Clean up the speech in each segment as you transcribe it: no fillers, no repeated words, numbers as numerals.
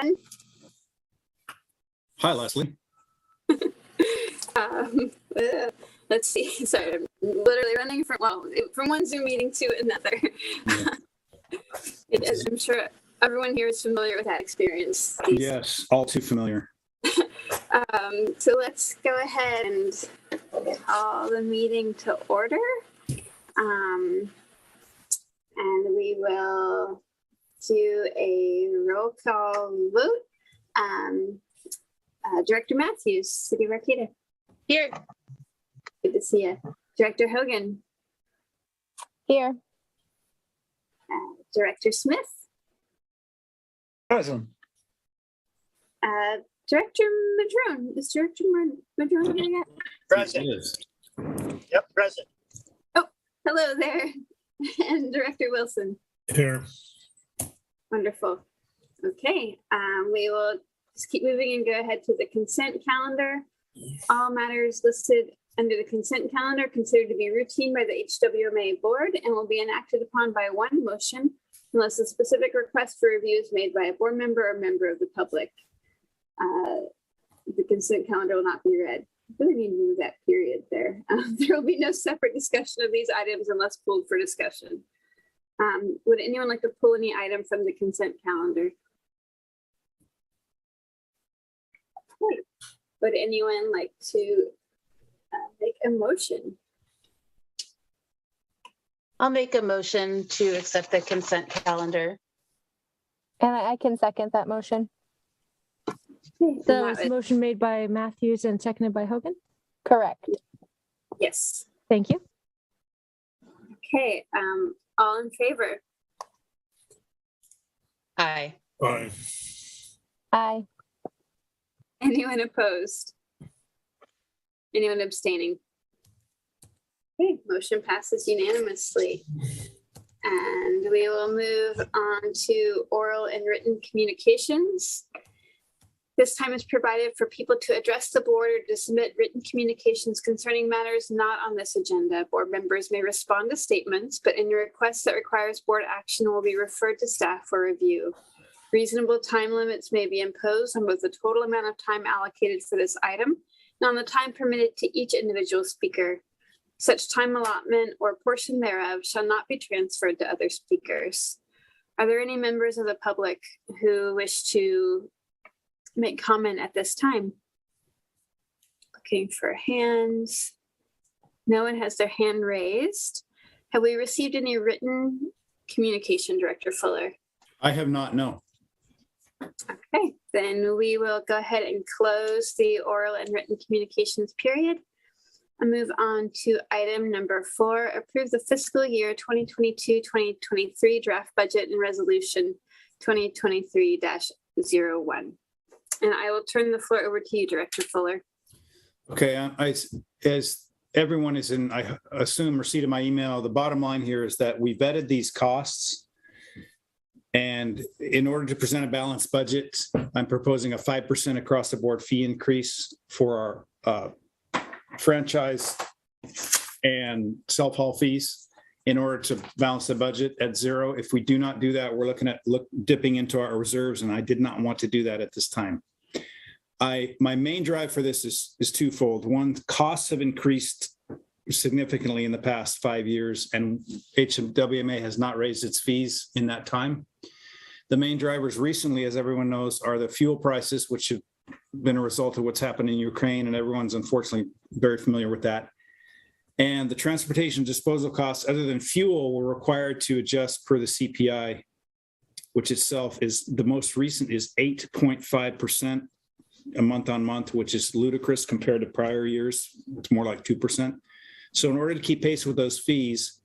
everyone. Hi, Leslie. Let's see. Sorry, I'm literally running from one Zoom meeting to another. I'm sure everyone here is familiar with that experience. Yes, all too familiar. So let's go ahead and call the meeting to order. And we will do a roll call vote. Director Matthews, City Arcata. Here. Good to see you. Director Hogan. Here. Director Smith. Present. Director Madrone. Is Director Madrone here yet? Present. Yep, present. Oh, hello there. And Director Wilson. Here. Wonderful. Okay, we will just keep moving and go ahead to the consent calendar. All matters listed under the consent calendar considered to be routine by the HWMA board and will be enacted upon by one motion unless a specific request for review is made by a board member or member of the public. The consent calendar will not be read. I really need to move that period there. There will be no separate discussion of these items unless pulled for discussion. Would anyone like to pull any item from the consent calendar? Okay. Would anyone like to make a motion? I'll make a motion to accept the consent calendar. And I can second that motion. Okay, That was a motion made by Matthews and seconded by Hogan? Correct. yes. Thank you. Okay, all in favor? Aye. Aye. Aye. Anyone opposed? Anyone abstaining? Okay, motion passes unanimously. And we will move on to oral and written communications. This time is provided for people to address the board or to submit written communications concerning matters not on this agenda. Board members may respond to statements, but any request that requires board action will be referred to staff for review. Reasonable time limits may be imposed on both the total amount of time allocated for this item and on the time permitted to each individual speaker. Such time allotment or portion thereof shall not be transferred to other speakers. Are there any members of the public who wish to make comment at this time? Looking for hands. No one has their hand raised. Have we received any written communication, Director Fuller? I have not, no. Okay, then we will go ahead and close the oral and written communications period and move on to item number 4, approve the fiscal year 2022-2023 draft budget and resolution 2023-01. And I will turn the floor over to you, Director Fuller. Okay, as everyone is in, I assume, receipt of my email, the bottom line here is that we vetted these costs. And in order to present a balanced budget, I'm proposing a 5% across the board fee increase for our franchise and self-haul fees in order to balance the budget at 0. If we do not do that, we're looking at dipping into our reserves, and I did not want to do that at this time. My main drive for this is twofold. One, costs have increased significantly in the past 5 years, and HWMA has not raised its fees in that time. The main drivers recently, as everyone knows, are the fuel prices, which have been a result of what's happened in Ukraine, and everyone's unfortunately very familiar with that. And the transportation disposal costs, other than fuel, were required to adjust per the CPI, which itself is the most recent is 8.5% a month on month, which is ludicrous compared to prior years. It's more like 2%. So in order to keep pace with those fees,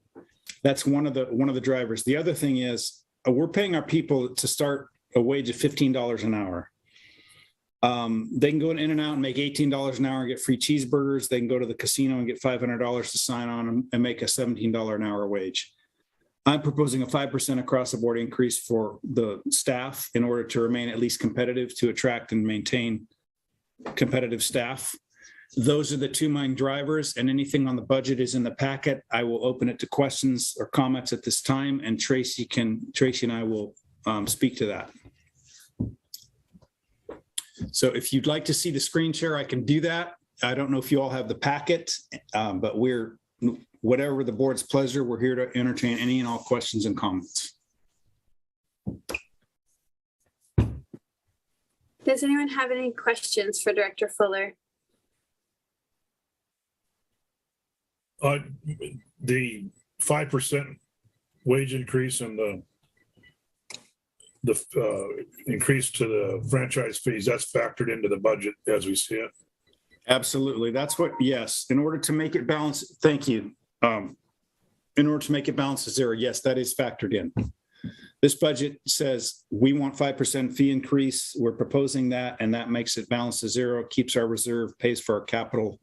that's one of the drivers. The other thing is we're paying our people to start a wage of $15 an hour. They can go in and out and make $18 an hour and get free cheeseburgers. They can go to the casino and get $500 to sign on and make a $17 an hour wage. I'm proposing a 5% across the board increase for the staff in order to remain at least competitive, to attract and maintain competitive staff. Those are the two main drivers, and anything on the budget is in the packet. I will open it to questions or comments at this time, and Tracy and I will speak to that. So if you'd like to see the screen share, I can do that. I don't know if you all have the packet, but whatever the board's pleasure, we're here to entertain any and all questions and comments. Does anyone have any questions for Director Fuller? The 5% wage increase and the increase to the franchise fees, that's factored into the budget as we see it. Absolutely. That's what, yes, in order to make it balance, thank you. In order to make it balance to zero, yes, that is factored in. This budget says we want 5% fee increase. We're proposing that, and that makes it balance to zero, keeps our reserve, pays for our capital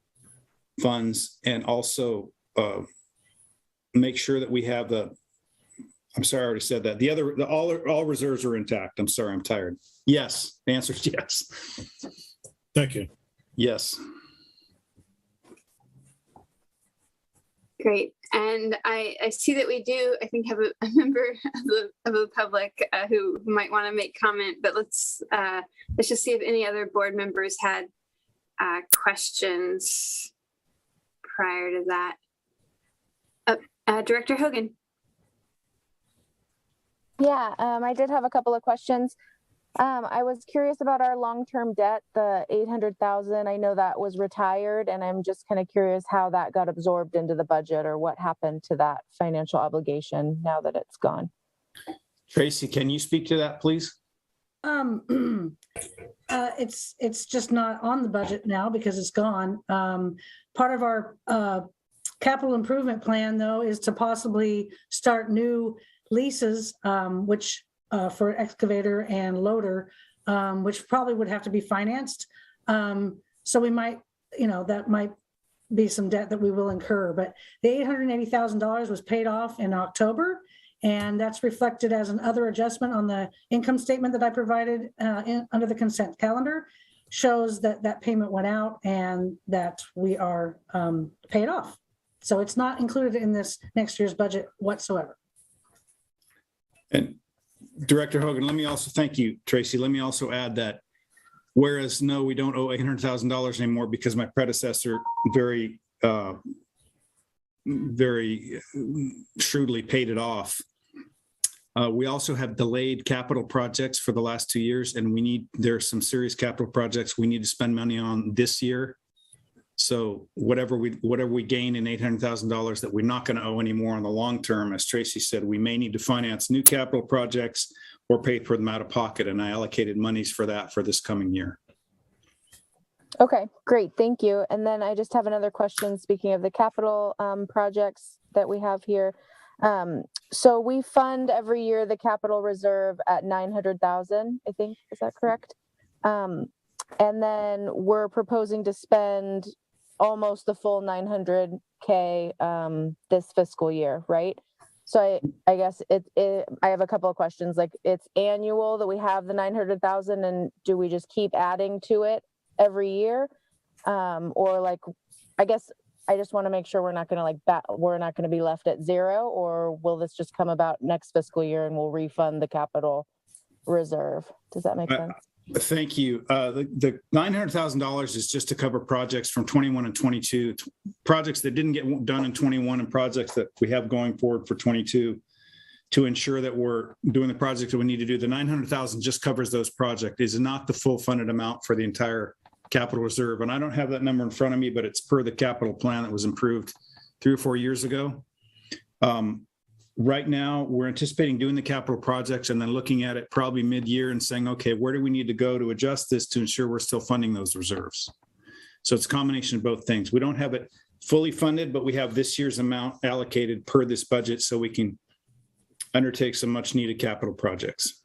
funds, and also make sure that we have I'm sorry, I already said that. All reserves are intact. I'm sorry, I'm tired. Yes, the answer is yes. Thank you. Yes. Great. And I see that we do, I think, have a member of the public who might want to make comment, but let's just see if any other board members had questions prior to that. Director Hogan. Yeah, I did have a couple of questions. I was curious about our long-term debt, the 800,000. I know that was retired, and I'm just kind of curious how that got absorbed into the budget, or what happened to that financial obligation now that it's gone. Tracy, can you speak to that, please? It's just not on the budget now because it's gone. Part of our capital improvement plan, though, is to possibly start new leases, which for excavator and loader, which probably would have to be financed. So we might, that might be some debt that we will incur. But the $880,000 was paid off in October, and that's reflected as an other adjustment on the income statement that I provided under the consent calendar. Shows that that payment went out and that we are paid off. So it's not included in this next year's budget whatsoever. And Director Hogan, let me also thank you, Tracy. Let me also add that whereas no, we don't owe $800,000 anymore because my predecessor very shrewdly paid it off. We also have delayed capital projects for the last 2 years, and there's some serious capital projects we need to spend money on this year. So whatever we gain in $800,000 that we're not going to owe anymore in the long term, as Tracy said, we may need to finance new capital projects or pay for them out of pocket. And I allocated monies for that for this coming year. Okay, great. Thank you. And then I just have another question. Speaking of the capital projects that we have here. So we fund every year the capital reserve at 900,000, I think. Is that correct? And then we're proposing to spend almost the full 900K this fiscal year, right? So I guess I have a couple of questions. Like, it's annual that we have the 900,000, and do we just keep adding to it every year? Or like, I guess I just want to make sure we're not going to be left at zero, or will this just come about next fiscal year and we'll refund the capital reserve? Does that make sense? Thank you. The $900,000 is just to cover projects from 21 and 22, projects that didn't get done in 21 and projects that we have going forward for 22, to ensure that we're doing the projects that we need to do. The $900,000 just covers those projects. It is not the full funded amount for the entire capital reserve. And I don't have that number in front of me, but it's per the capital plan that was improved 3 or 4 years ago. Right now, we're anticipating doing the capital projects and then looking at it probably mid-year and saying, okay, where do we need to go to adjust this to ensure we're still funding those reserves? So it's a combination of both things. We don't have it fully funded, but we have this year's amount allocated per this budget so we can undertake some much needed capital projects.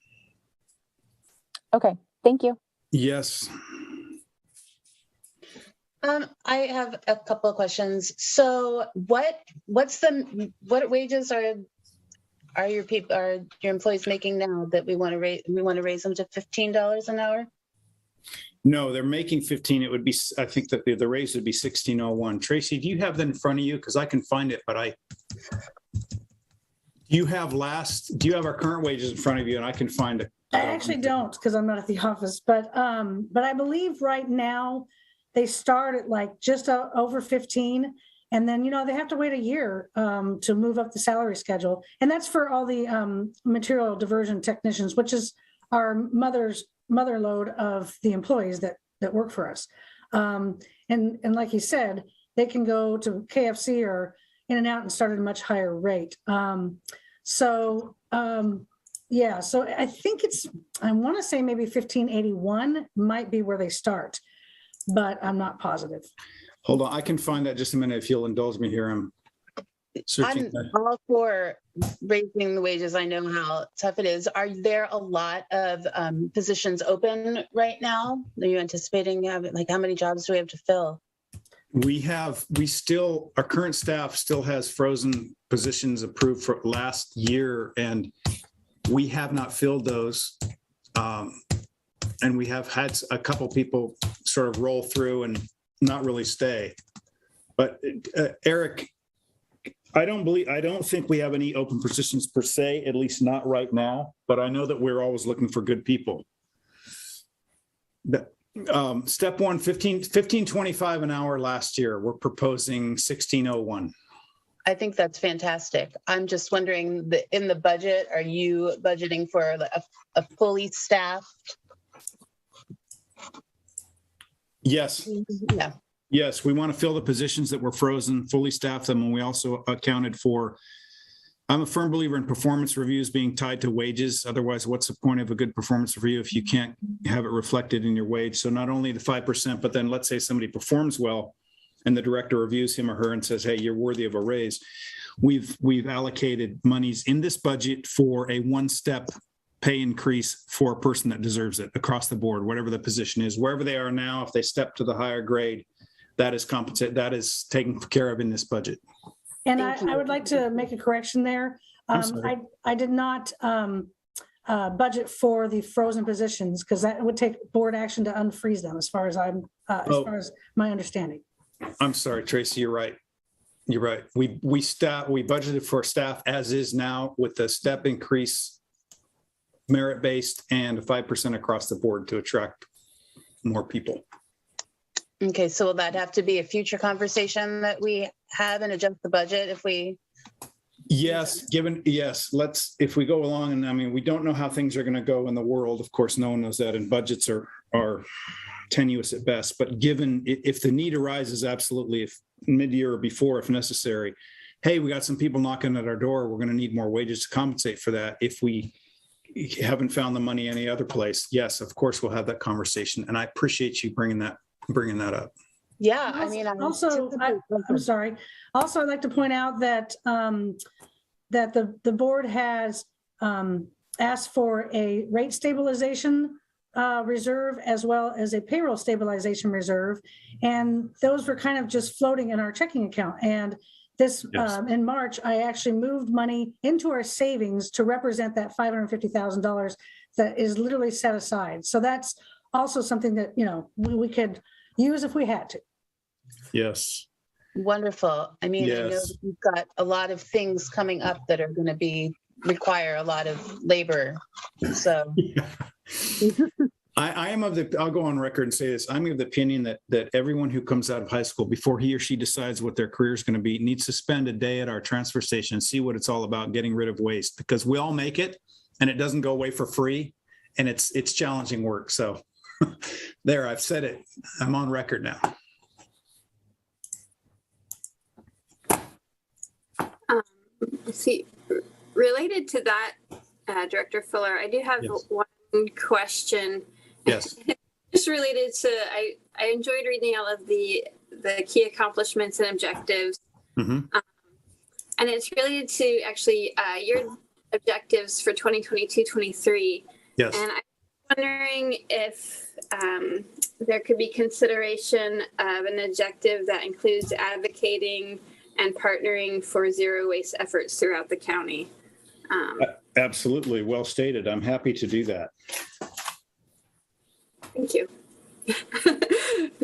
Okay, thank you. Yes. I have a couple of questions. So what wages are your employees making now that we want to raise? We want to raise them to $15 an hour? No, they're making 15. It would be, I think that the raise would be 1601. Tracy, do you have that in front of you? Because I can find it, but Do you have our current wages in front of you, and I can find it? I actually don't, because I'm not at the office, but I believe right now they start at like just over 15. And then, they have to wait a year to move up the salary schedule. And that's for all the material diversion technicians, which is our mother load of the employees that work for us. And like you said, they can go to KFC or In-N-Out and start at a much higher rate. So I think I want to say maybe 1581 might be where they start, but I'm not positive. Hold on, I can find that just a minute if you'll indulge me here. I'm searching. I'm all for raising the wages. I know how tough it is. Are there a lot of positions open right now? Are you anticipating how many jobs do we have to fill? Our current staff still has frozen positions approved for last year, and we have not filled those. And we have had a couple people sort of roll through and not really stay. But Eric, I don't think we have any open positions per se, at least not right now, but I know that we're always looking for good people. Step one, 15.25 an hour last year. We're proposing 16.01. I think that's fantastic. I'm just wondering, in the budget, are you budgeting for a fully staffed? Yes. Yeah. Yes, we want to fill the positions that were frozen, fully staff them, and we also accounted for, I'm a firm believer in performance reviews being tied to wages. Otherwise, what's the point of a good performance review if you can't have it reflected in your wage? So not only the 5%, but then let's say somebody performs well and the director reviews him or her and says, hey, you're worthy of a raise. We've allocated monies in this budget for a one-step pay increase for a person that deserves it across the board, whatever the position is, wherever they are now. If they step to the higher grade, that is taken care of in this budget. And I would like to make a correction there. I did not budget for the frozen positions because that would take board action to unfreeze them as far as my understanding. I'm sorry, Tracy, you're right. You're right. We budgeted for staff as is now with the step increase, merit-based, and a 5% across the board to attract more people. Okay, so will that have to be a future conversation that we have and adjust the budget if we? Yes, if we go along, and we don't know how things are going to go in the world. Of course, no one knows that, and budgets are tenuous at best. But given if the need arises, absolutely, if mid-year or before, if necessary, hey, we got some people knocking at our door. We're going to need more wages to compensate for that. If we haven't found the money any other place, yes, of course, we'll have that conversation. And I appreciate you bringing that up. Yeah, I'm sorry. Also, I'd like to point out that that the board has asked for a rate stabilization reserve as well as a payroll stabilization reserve, and those were kind of just floating in our checking account. And this in March, I actually moved money into our savings to represent that $550,000 that is literally set aside. So that's also something that we could use if we had to. Yes. Wonderful. I know that we've got a lot of things coming up that are going to require a lot of labor. So I'll go on record and say this. I'm of the opinion that everyone who comes out of high school, before he or she decides what their career is going to be, needs to spend a day at our transfer station and see what it's all about, getting rid of waste, because we all make it and it doesn't go away for free. And it's challenging work. So there, I've said it. I'm on record now. See, related to that, Director Fuller, I do have one question. Yes. Just related to, I enjoyed reading all of the key accomplishments and objectives. Mm-hmm. And it's related to actually your objectives for 2022-23. Yes. And I'm wondering if there could be consideration of an objective that includes advocating and partnering for zero waste efforts throughout the county. Absolutely. Well stated. I'm happy to do that. Thank you.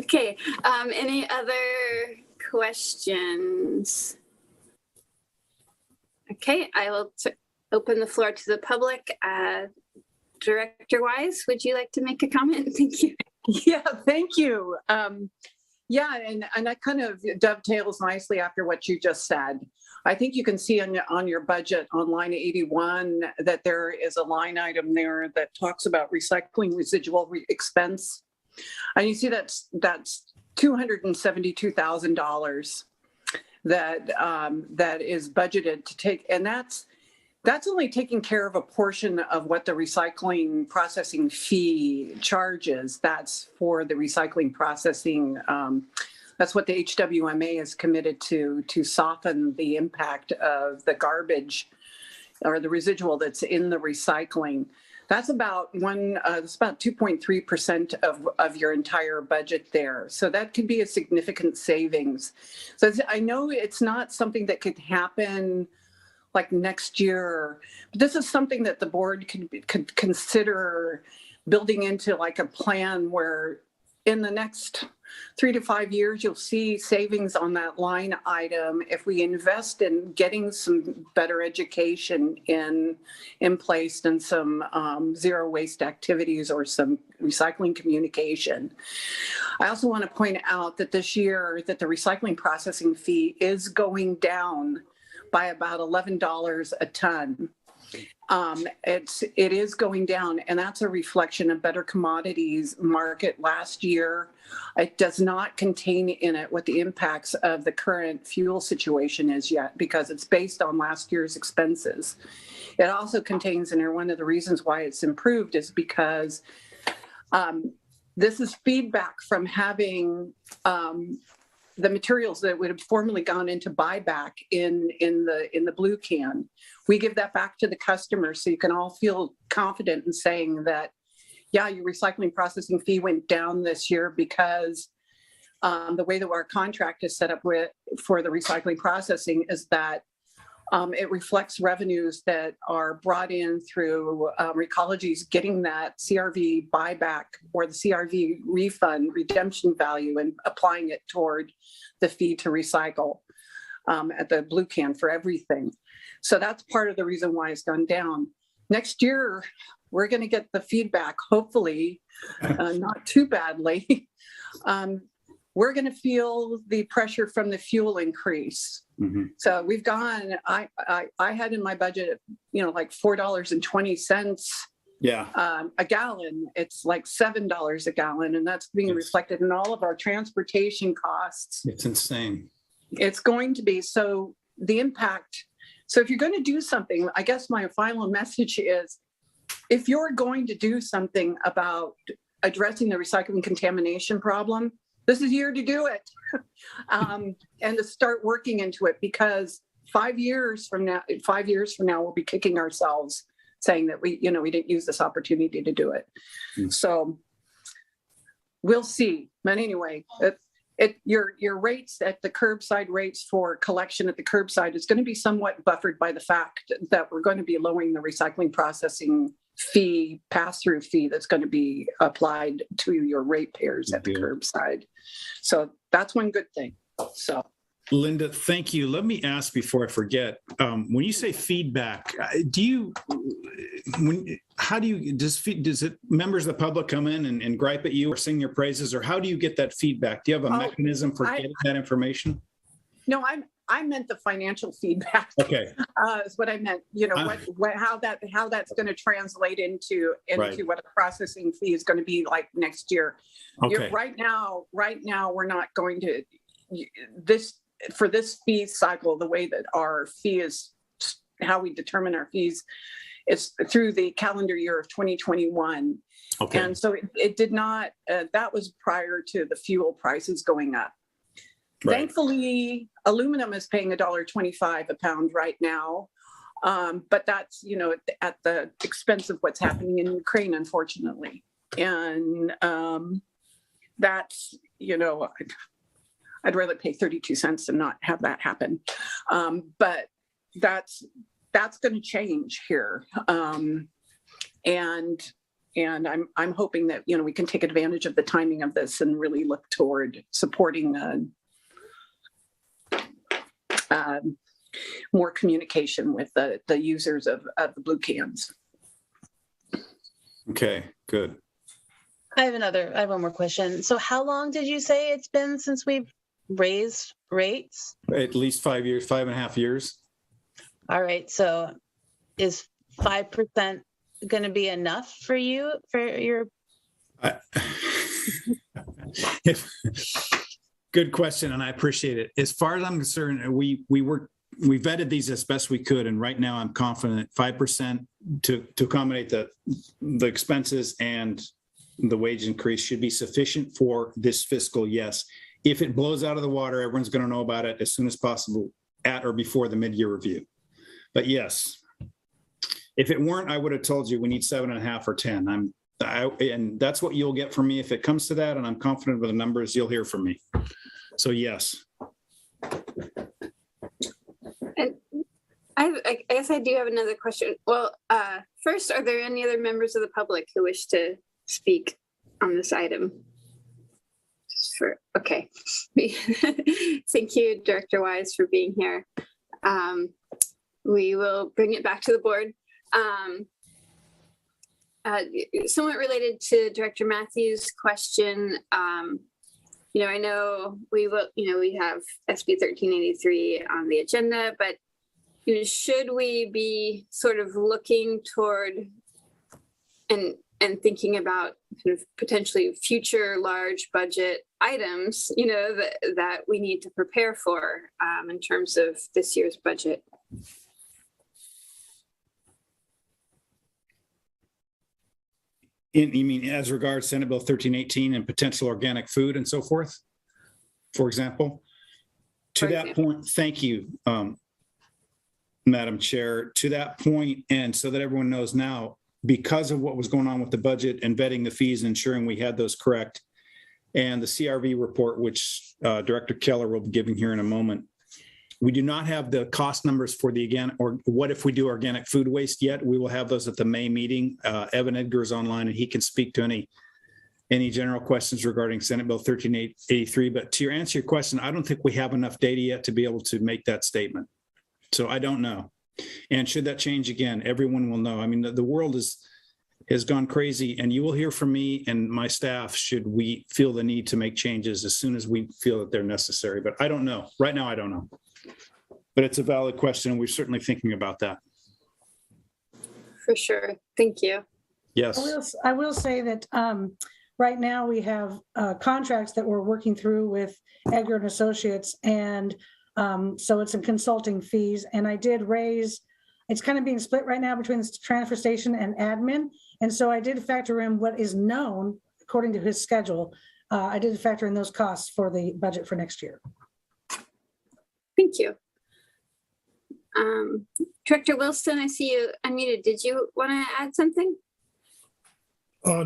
Okay. Any other questions? Okay, I will open the floor to the public. Director Wise, would you like to make a comment? Thank you. Yeah, thank you. Yeah, and that kind of dovetails nicely after what you just said. I think you can see on your budget on line 81 that there is a line item there that talks about recycling residual expense. And you see that's $272,000 that is budgeted to take, and that's only taking care of a portion of what the recycling processing fee charges. That's for the recycling processing. That's what the HWMA is committed to soften the impact of the garbage or the residual that's in the recycling. That's about 2.3% of your entire budget there. So that could be a significant savings. So I know it's not something that could happen like next year, but this is something that the board could consider building into like a plan where in the next 3 to 5 years, you'll see savings on that line item if we invest in getting some better education in place and some zero waste activities or some recycling communication. I also want to point out that this year that the recycling processing fee is going down by about $11 a ton. It is going down, and that's a reflection of better commodities market last year. It does not contain in it what the impacts of the current fuel situation is yet, because it's based on last year's expenses. It also contains in there, one of the reasons why it's improved is because this is feedback from having the materials that would have formerly gone into buyback in the blue can. We give that back to the customer so you can all feel confident in saying that, yeah, your recycling processing fee went down this year because the way that our contract is set up for the recycling processing is that it reflects revenues that are brought in through Recology's getting that CRV buyback or the CRV refund redemption value and applying it toward the fee to recycle at the blue can for everything. So that's part of the reason why it's gone down. Next year, we're going to get the feedback, hopefully, not too badly. We're going to feel the pressure from the fuel increase. Mm-hmm. So we've gone, I had in my budget, like $4.20 a gallon. It's like $7 a gallon, and that's being reflected in all of our transportation costs. It's insane. It's going to be. So the impact. So if you're going to do something, I guess my final message is, if you're going to do something about addressing the recycling contamination problem, this is the year to do it, and to start working into it, because 5 years from now, we'll be kicking ourselves saying that we didn't use this opportunity to do it. So we'll see. But anyway, your rates at the curbside rates for collection at the curbside is going to be somewhat buffered by the fact that we're going to be lowering the recycling processing fee, pass-through fee that's going to be applied to your ratepayers at the curbside. So that's one good thing. So, Linda, thank you. Let me ask before I forget. When you say feedback, does it members of the public come in and gripe at you or sing your praises, or how do you get that feedback? Do you have a mechanism for getting that information? No, I meant the financial feedback. Okay, is what I meant. How that's going to translate into right. What a processing fee is going to be like next year. Okay. Right now, we're not going to for this fee cycle. The way that our fee is, how we determine our fees, is through the calendar year of 2021. Okay. And so it did not. That was prior to the fuel prices going up. Right. Thankfully, aluminum is paying $1.25 a pound right now, but that's at the expense of what's happening in Ukraine, unfortunately. And that's I'd rather pay 32 cents and not have that happen. But that's going to change here, and I'm hoping that we can take advantage of the timing of this and really look toward supporting more communication with the users of the blue cans. Okay, good. I have one more question. So how long did you say it's been since we've raised rates? At least 5 years, 5.5 years. All right, so is 5% going to be enough for you, for your? Good question, and I appreciate it. As far as I'm concerned, we vetted these as best we could, and right now I'm confident 5% to accommodate the expenses and the wage increase should be sufficient for this fiscal. Yes, if it blows out of the water, everyone's going to know about it as soon as possible at or before the mid-year review. But yes, if it weren't, I would have told you we need 7.5 or 10. And that's what you'll get from me if it comes to that. And I'm confident with the numbers, you'll hear from me. So yes. And I guess I do have another question. Well, first, are there any other members of the public who wish to speak on this item? Okay. Thank you, Director Wise, for being here. We will bring it back to the board. Somewhat related to Director Matthews' question, I know we will, we have SB 1383 on the agenda, but should we be sort of looking toward and thinking about kind of potentially future large budget items, that we need to prepare for in terms of this year's budget? You mean as regards Senate Bill 1318 and potential organic food and so forth, for example? To that point, thank you, Madam Chair. To that point, and so that everyone knows now, because of what was going on with the budget and vetting the fees and ensuring we had those correct, and the CRV report, which Director Keller will be giving here in a moment, we do not have the cost numbers for the or what if we do organic food waste yet. We will have those at the May meeting. Evan Edgar is online and he can speak to any general questions regarding Senate Bill 1383. But to answer your question, I don't think we have enough data yet to be able to make that statement. So I don't know. And should that change again, everyone will know. I mean, the world has gone crazy, and you will hear from me and my staff should we feel the need to make changes as soon as we feel that they're necessary. But I don't know. Right now, I don't know. But it's a valid question, and we're certainly thinking about that. For sure. Thank you. Yes. I will say that right now we have contracts that we're working through with Edgar and Associates, and so it's in consulting fees. And I did raise, it's kind of being split right now between the transfer station and admin. And so I did factor in what is known according to his schedule. I did factor in those costs for the budget for next year. Thank you. Director Wilson, I see you unmuted. Did you want to add something?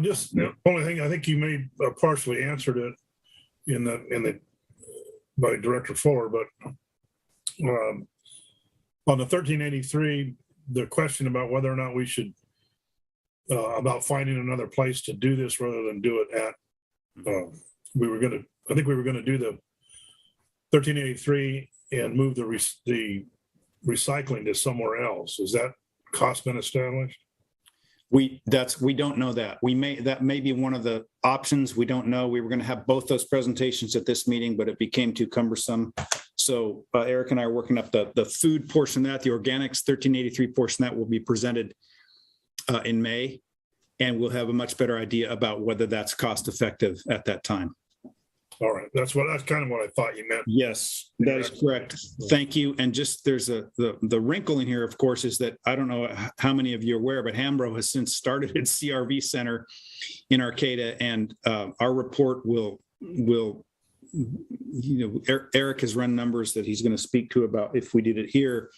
Just the only thing, I think you may partially answered it by Director Fuller, but on the 1383, the question about whether or not we should about finding another place to do this rather than do it at I think we were going to do the 1383 and move the recycling to somewhere else. Is that cost been established? We don't know that. That may be one of the options. We don't know. We were going to have both those presentations at this meeting, but it became too cumbersome. So Eric and I are working up the food portion of that, the organics 1383 portion that will be presented in May, and we'll have a much better idea about whether that's cost effective at that time. All right, that's kind of what I thought you meant. Yes, that is correct. Thank you. And just there's the wrinkle in here, of course, is that I don't know how many of you are aware, but Hambro has since started its CRV center in Arcata, and our report will Eric has run numbers that he's going to speak to about if we did it here.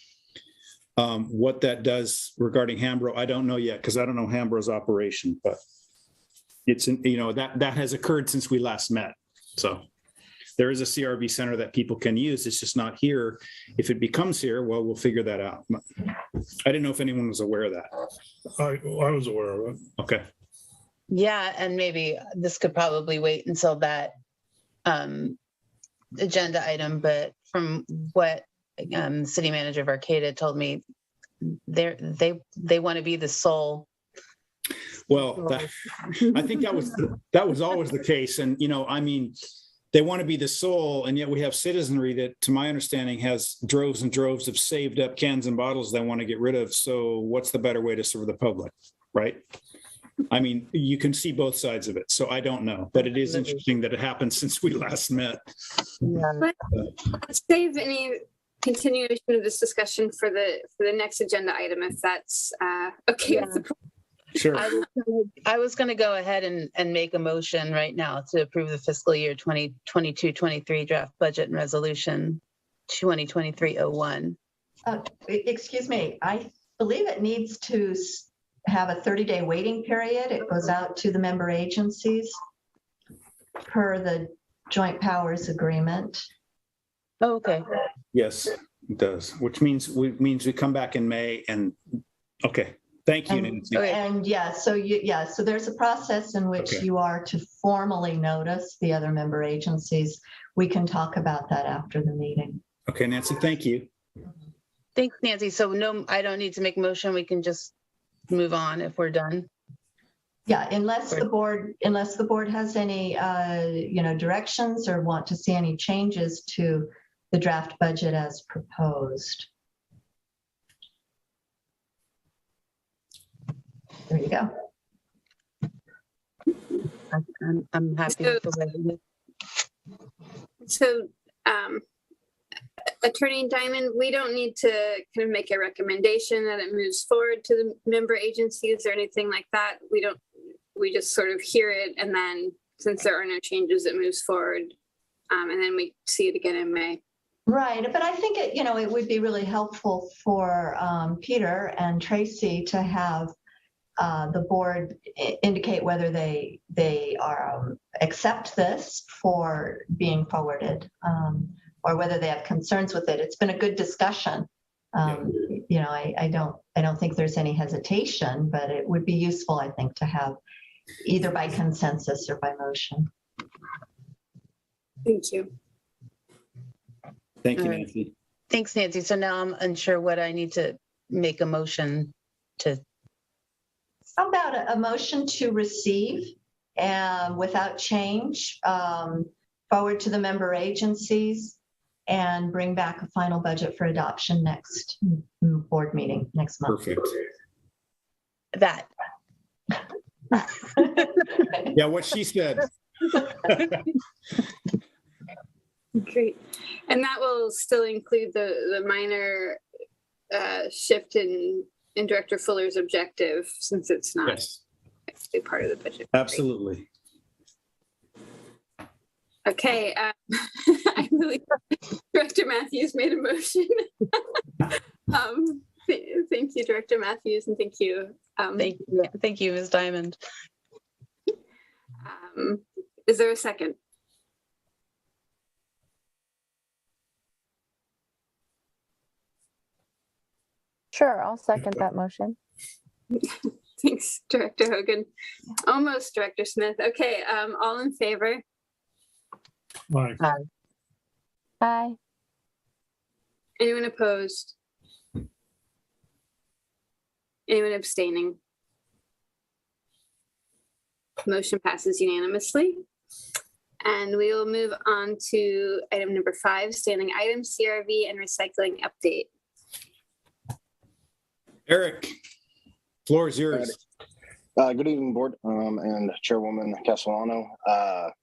What that does regarding Hambro, I don't know yet because I don't know Hambro's operation, but it's that has occurred since we last met. So there is a CRV center that people can use. It's just not here. If it becomes here, well, we'll figure that out. I didn't know if anyone was aware of that. I was aware of it. Okay. Yeah, and maybe this could probably wait until that agenda item, but from what city manager of Arcata told me they want to be the sole. Well, I think that was always the case. And, I mean, they want to be the sole, and yet we have citizenry that, to my understanding, has droves and droves of saved up cans and bottles they want to get rid of. So what's the better way to serve the public, right? I mean, you can see both sides of it. So I don't know, but it is interesting that it happened since we last met. Yeah. Let's save any continuation of this discussion for the next agenda item, if that's okay with the. Sure. I was going to go ahead and make a motion right now to approve the fiscal year 2022-23 draft budget and resolution 2023-01. Excuse me, I believe it needs to have a 30-day waiting period. It goes out to the member agencies per the joint powers agreement. Oh, okay. Yes, it does, which means we come back in May and, okay. Thank you, Nancy. And so there's a process in which you are to formally notice the other member agencies. We can talk about that after the meeting. Okay, Nancy, thank you. Thanks, Nancy. So no, I don't need to make a motion. We can just move on if we're done. Yeah, unless the board has any, directions or want to see any changes to the draft budget as proposed. There you go. I'm happy with the way it is. So, Attorney Diamond, we don't need to kind of make a recommendation that it moves forward to the member agencies or anything like that. We just sort of hear it, and then since there are no changes, it moves forward, and then we see it again in May. Right, but I think it would be really helpful for Peter and Tracy to have the board indicate whether they are accept this for being forwarded, or whether they have concerns with it. It's been a good discussion. I don't think there's any hesitation, but it would be useful, I think, to have either by consensus or by motion. Thank you. Thank you, Nancy. Thanks, Nancy. So now I'm unsure what I need to make a motion to. How about a motion to receive without change, forward to the member agencies, and bring back a final budget for adoption next board meeting next month? Perfect. That. Yeah, what she said. Great. And that will still include the minor shift in Director Fuller's objective, since it's not actually part of the budget. Absolutely. Okay. I really, Director Matthews made a motion. Thank you, Director Matthews, and thank you. Thank you, Ms. Diamond. Is there a second? Sure, I'll second that motion. Thanks, Director Hogan. Almost, Director Smith. Okay, all in favor? Aye. Aye. Anyone opposed? Anyone abstaining? Motion passes unanimously. And we will move on to item number 5, standing item CRV and recycling update. Eric, floor is yours. Good evening, board, and Chairwoman Castellano.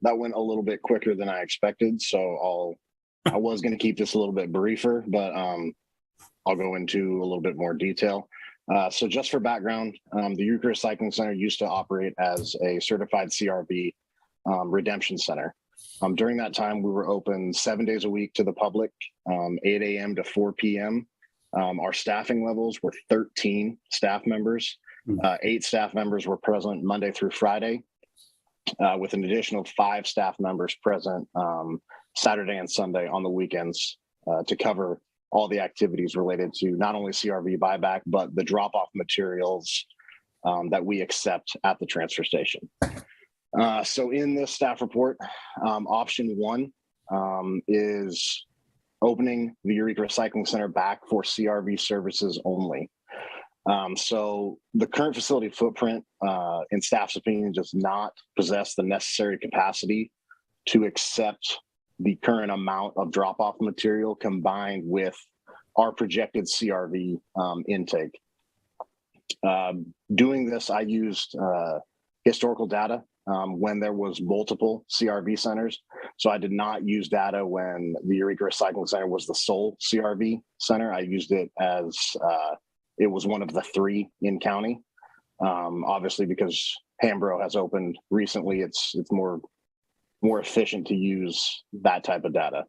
That went a little bit quicker than I expected, so I was going to keep this a little bit briefer, but I'll go into a little bit more detail. So just for background, the Eureka Recycling Center used to operate as a certified CRV redemption center. During that time, we were open 7 days a week to the public, 8 a.m. to 4 p.m. Our staffing levels were 13 staff members. 8 staff members were present Monday through Friday, with an additional 5 staff members present Saturday and Sunday on the weekends to cover all the activities related to not only CRV buyback, but the drop-off materials that we accept at the transfer station. So in this staff report, option 1 is opening the Eureka Recycling Center back for CRV services only. So the current facility footprint, in staff's opinion, does not possess the necessary capacity to accept the current amount of drop-off material combined with our projected CRV intake. Doing this, I used historical data when there was multiple CRV centers. So I did not use data when the Eureka Recycling Center was the sole CRV center. I used it as it was one of the 3 in county. Obviously, because Hambro has opened recently, it's more efficient to use that type of data.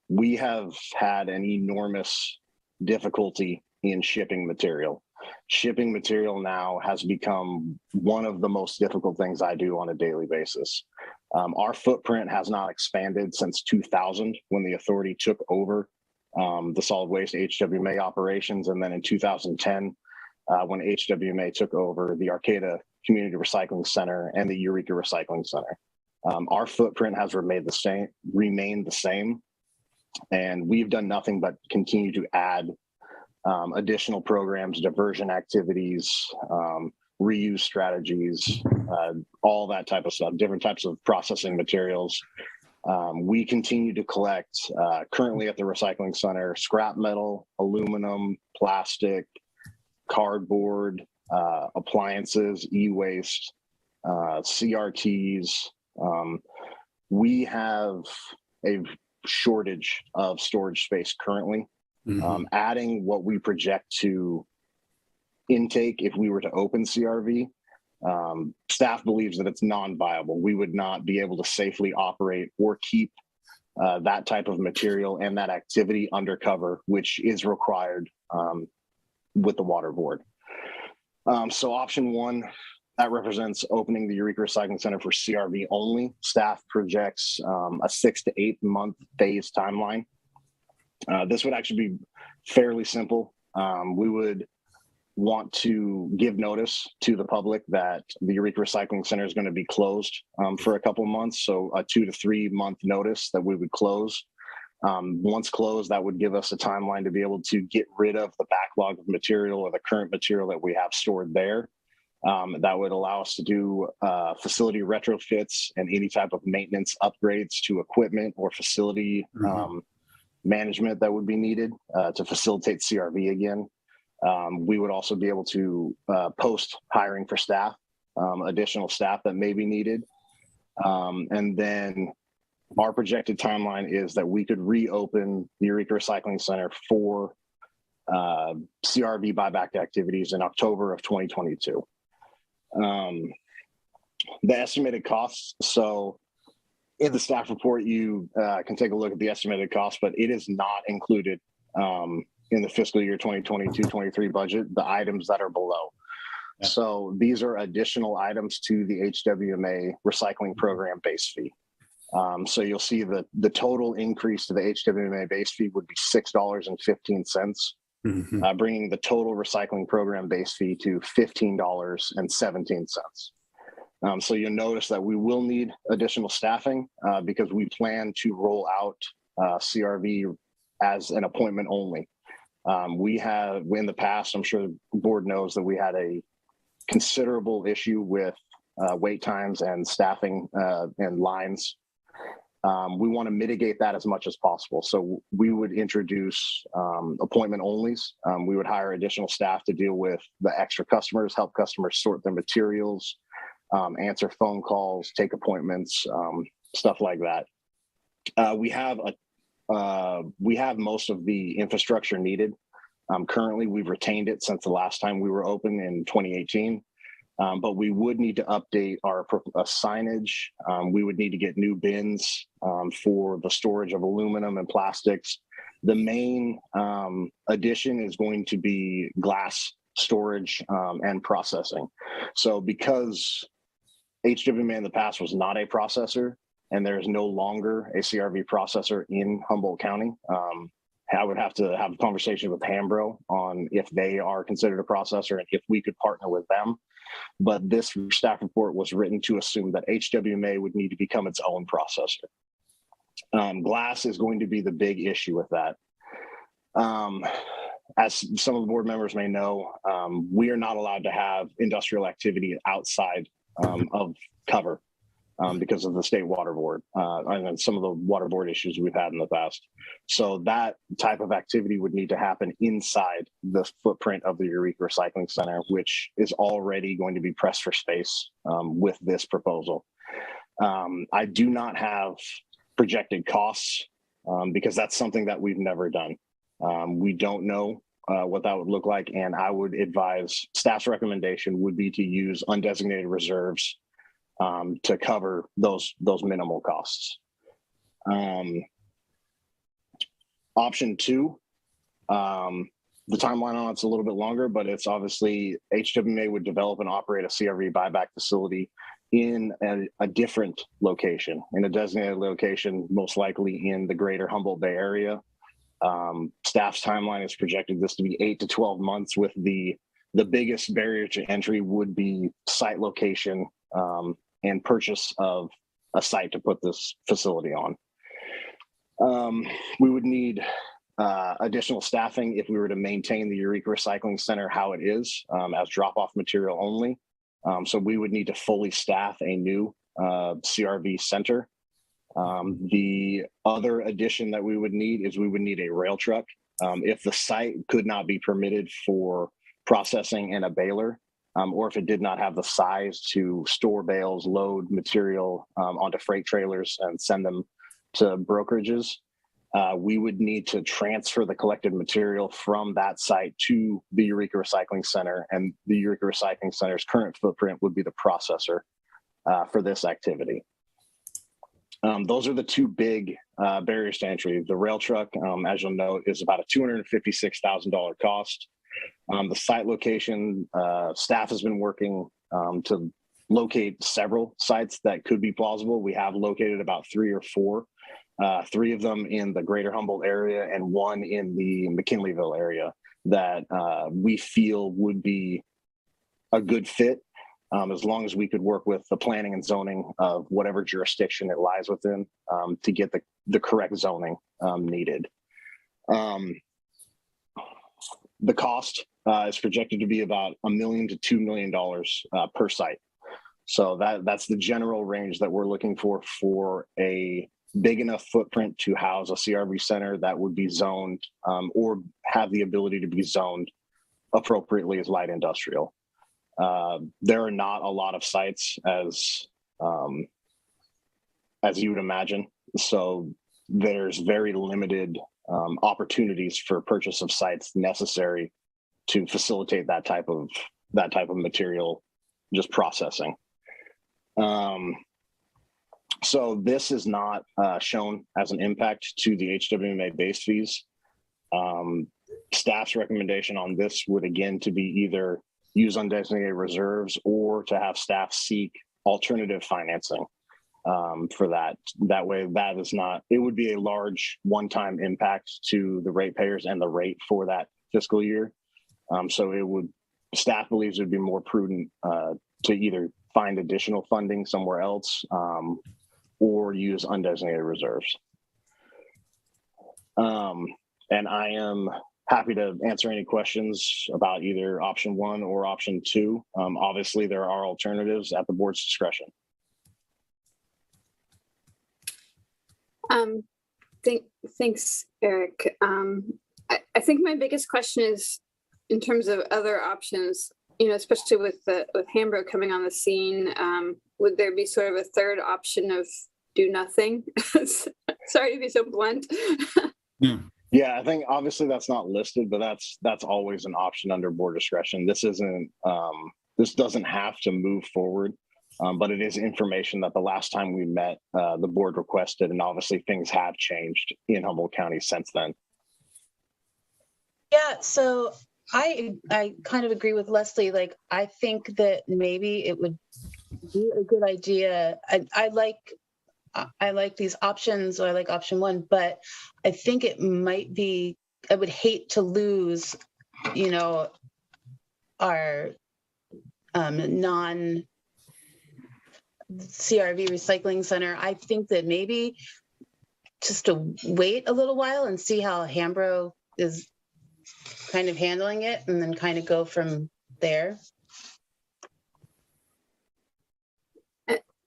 We have had an enormous difficulty in shipping material. Shipping material now has become one of the most difficult things I do on a daily basis. Our footprint has not expanded since 2000 when the authority took over the solid waste HWMA operations. And then in 2010, when HWMA took over the Arcata Community Recycling Center and the Eureka Recycling Center. Our footprint has remained the same, and we've done nothing but continue to add additional programs, diversion activities, reuse strategies, all that type of stuff, different types of processing materials. We continue to collect currently at the recycling center, scrap metal, aluminum, plastic, cardboard, appliances, e-waste, CRTs. We have a shortage of storage space currently. Adding what we project to intake if we were to open CRV, staff believes that it's non-viable. We would not be able to safely operate or keep that type of material and that activity undercover, which is required with the water board. So option 1, that represents opening the Eureka Recycling Center for CRV only. Staff projects a 6 to 8 month phase timeline. This would actually be fairly simple. We would want to give notice to the public that the Eureka Recycling Center is going to be closed for a couple of months. So a 2 to 3 month notice that we would close. Once closed, that would give us a timeline to be able to get rid of the backlog of material or the current material that we have stored there. That would allow us to do facility retrofits and any type of maintenance upgrades to equipment or facility management that would be needed to facilitate CRV again. We would also be able to post hiring for staff, additional staff that may be needed. And then our projected timeline is that we could reopen the Eureka Recycling Center for CRV buyback activities in October of 2022. The estimated costs. So in the staff report, you can take a look at the estimated cost, but it is not included in the fiscal year 2022-23 budget, the items that are below. Yeah. So these are additional items to the HWMA recycling program base fee. So you'll see that the total increase to the HWMA base fee would be $6.15, bringing the total recycling program base fee to $15.17. So you'll notice that we will need additional staffing because we plan to roll out CRV as an appointment only. We have, in the past, I'm sure the board knows that we had a considerable issue with wait times and staffing and lines. We want to mitigate that as much as possible. So we would introduce appointment onlys. We would hire additional staff to deal with the extra customers, help customers sort their materials, answer phone calls, take appointments, stuff like that. We have most of the infrastructure needed. Currently, we've retained it since the last time we were open in 2018. But we would need to update our signage. We would need to get new bins for the storage of aluminum and plastics. The main addition is going to be glass storage and processing. So because HWMA in the past was not a processor, and there is no longer a CRV processor in Humboldt County, I would have to have a conversation with Hambro on if they are considered a processor and if we could partner with them. But this staff report was written to assume that HWMA would need to become its own processor. Glass is going to be the big issue with that. As some of the board members may know, we are not allowed to have industrial activity outside of cover because of the state water board and then some of the water board issues we've had in the past. So that type of activity would need to happen inside the footprint of the Eureka Recycling Center, which is already going to be pressed for space with this proposal. I do not have projected costs because that's something that we've never done. We don't know what that would look like, and I would advise staff's recommendation would be to use undesignated reserves to cover those minimal costs. Option two, the timeline on it's a little bit longer, but it's obviously HWMA would develop and operate a CRV buyback facility in a different location, in a designated location, most likely in the greater Humboldt Bay area. Staff's timeline is projected this to be 8 to 12 months, with the biggest barrier to entry would be site location and purchase of a site to put this facility on. We would need additional staffing if we were to maintain the Eureka Recycling Center how it is, as drop-off material only. So we would need to fully staff a new CRV center. The other addition that we would need is we would need a rail truck. If the site could not be permitted for processing and a baler, or if it did not have the size to store bales, load material onto freight trailers and send them to brokerages, we would need to transfer the collected material from that site to the Eureka Recycling Center, and the Eureka Recycling Center's current footprint would be the processor for this activity. Those are the two big barriers to entry. The rail truck, as you'll note, is about a $256,000 cost. The site location, staff has been working to locate several sites that could be plausible. We have located about 3 or 4, 3 of them in the greater Humboldt area and 1 in the McKinleyville area that we feel would be a good fit, as long as we could work with the planning and zoning of whatever jurisdiction it lies within to get the correct zoning needed. The cost is projected to be about $1 million to $2 million per site. So that's the general range that we're looking for a big enough footprint to house a CRV center that would be zoned or have the ability to be zoned appropriately as light industrial. There are not a lot of sites as you would imagine. So there's very limited opportunities for purchase of sites necessary to facilitate that type of material just processing. So this is not shown as an impact to the HWMA base fees. Staff's recommendation on this would again to be either use undesignated reserves or to have staff seek alternative financing for that. That way, that is not, it would be a large one-time impact to the ratepayers and the rate for that fiscal year. So staff believes it would be more prudent to either find additional funding somewhere else or use undesignated reserves. And I am happy to answer any questions about either option 1 or option 2. Obviously, there are alternatives at the board's discretion. Thanks, Eric. I think my biggest question is in terms of other options, especially with Hambro coming on the scene, would there be sort of a third option of do nothing? Sorry to be so blunt. Yeah, I think obviously that's not listed, but that's always an option under board discretion. This doesn't have to move forward, but it is information that the last time we met, the board requested, and obviously things have changed in Humboldt County since then. Yeah, so I kind of agree with Leslie. Like, I think that maybe it would be a good idea. I like these options, or I like option 1, but I think it might be, I would hate to lose, our non-CRV recycling center. I think that maybe just to wait a little while and see how Hambro is kind of handling it and then kind of go from there?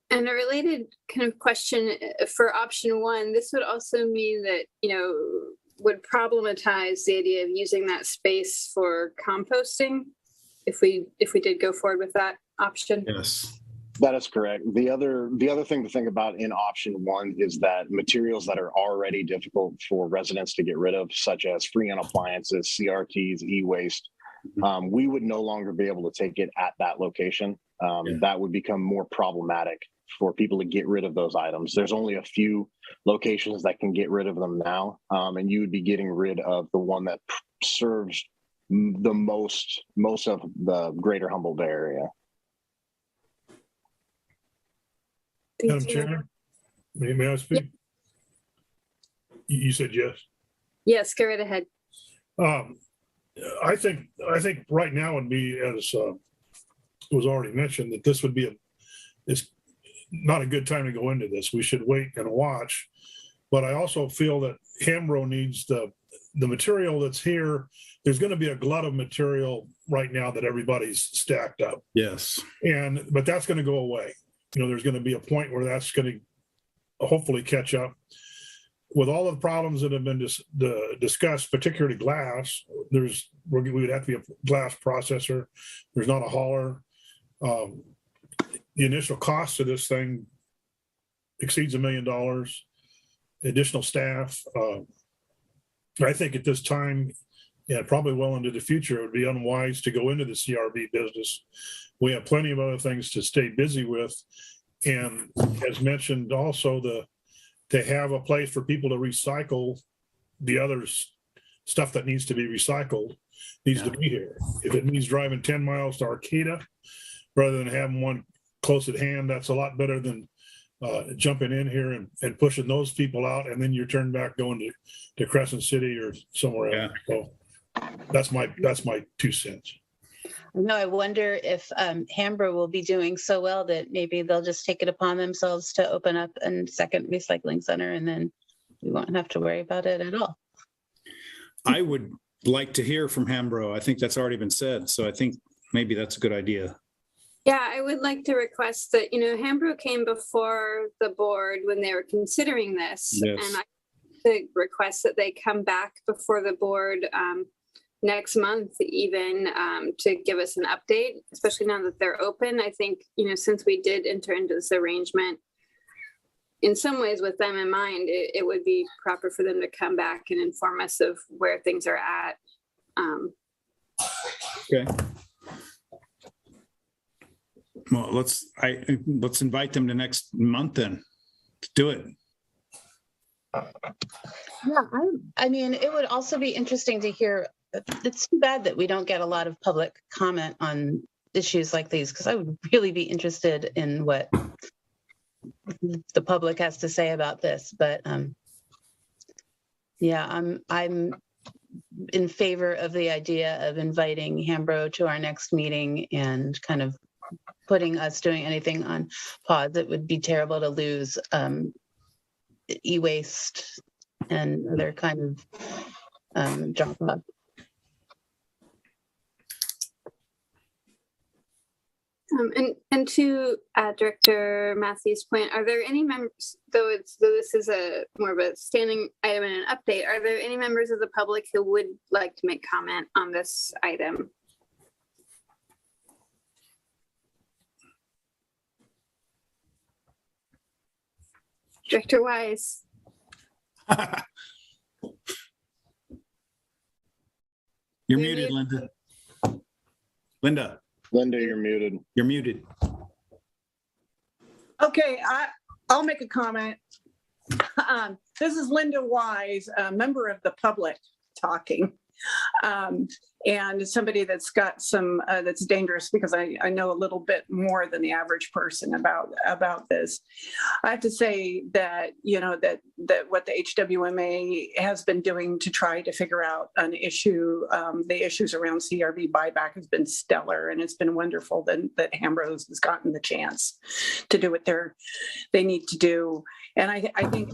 And a related kind of question for option one, this would also mean that, would problematize the idea of using that space for composting if we did go forward with that option. Yes. That is correct. The other thing to think about in option one is that materials that are already difficult for residents to get rid of, such as freon appliances, CRTs, e-waste, we would no longer be able to take it at that location. That would become more problematic for people to get rid of those items. There's only a few locations that can get rid of them now, and you would be getting rid of the one that serves the most of the greater Humboldt Bay area. Madam Chair, may I speak? You said yes. Yes, go right ahead. I think right now would be, as was already mentioned, that this would be it's not a good time to go into this. We should wait and watch. But I also feel that Hambro needs the material that's here. There's going to be a glut of material right now that everybody's stacked up. Yes. But that's going to go away. There's going to be a point where that's going to hopefully catch up. With all of the problems that have been discussed, particularly glass, we would have to be a glass processor. There's not a hauler. The initial cost of this thing exceeds $1 million. Additional staff. I think at this time, probably well into the future, it would be unwise to go into the CRB business. We have plenty of other things to stay busy with. And as mentioned, also to have a place for people to recycle the other stuff that needs to be recycled needs to be here. If it means driving 10 miles to Arcata rather than having one close at hand, that's a lot better than jumping in here and pushing those people out, and then you're turned back going to Crescent City or somewhere else. So that's my 2 cents. No, I wonder if Hambro will be doing so well that maybe they'll just take it upon themselves to open up a second recycling center, and then we won't have to worry about it at all. I would like to hear from Hambro. I think that's already been said. So I think maybe that's a good idea. Yeah, I would like to request that, Hambro came before the board when they were considering this. Yes. And I to request that they come back before the board next month even to give us an update, especially now that they're open. I think, since we did enter into this arrangement, in some ways with them in mind, it would be proper for them to come back and inform us of where things are at. Okay. Well, let's invite them to next month then. Let's do it. Yeah, I mean, it would also be interesting to hear. It's too bad that we don't get a lot of public comment on issues like these, because I would really be interested in what the public has to say about this. But yeah, I'm in favor of the idea of inviting Hambro to our next meeting and kind of putting us doing anything on pause. It would be terrible to lose e-waste and other kind of drop off. And to Director Matthews' point, are there any members, though this is a more of a standing item and an update, are there any members of the public who would like to make comment on this item? Director Wise. You're muted, Linda. Linda, you're muted. You're muted. Okay, I'll make a comment. This is Linda Wise, a member of the public talking. And somebody that's got some, that's dangerous, because I know a little bit more than the average person about this. I have to say that, that what the HWMA has been doing to try to figure out an issue, the issues around CRV buyback has been stellar. And it's been wonderful that Hambro's has gotten the chance to do what they need to do. And I think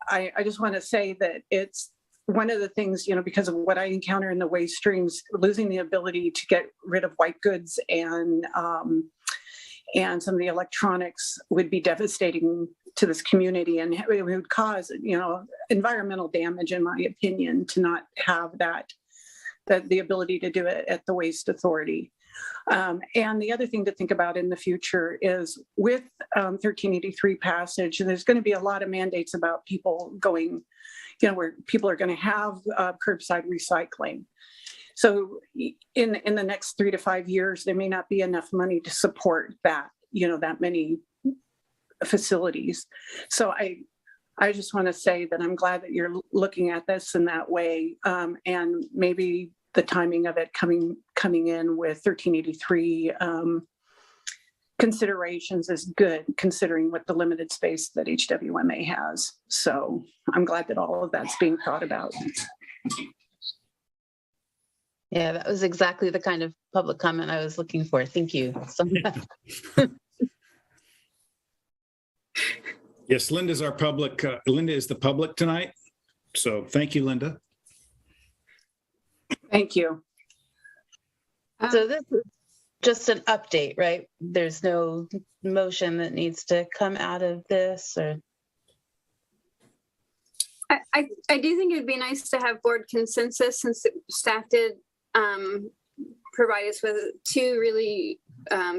I just want to say that it's one of the things, because of what I encounter in the waste streams, losing the ability to get rid of white goods and some of the electronics would be devastating to this community, and it would cause, environmental damage, in my opinion, to not have that the ability to do it at the Waste Authority. And the other thing to think about in the future is with 1383 passage, there's going to be a lot of mandates about people going, where people are going to have curbside recycling. So in the next 3 to 5 years, there may not be enough money to support that, that many facilities. So I just want to say that I'm glad that you're looking at this in that way, and maybe the timing of it coming in with 1383 considerations is good, considering what the limited space that HWMA has. So I'm glad that all of that's being thought about. Yeah, that was exactly the kind of public comment I was looking for. Thank you so much. Yes, Linda's our public. Linda is the public tonight. So thank you, Linda. Thank you. So this is just an update, right? There's no motion that needs to come out of this, or? I do think it'd be nice to have board consensus, since staff did provide us with 2 really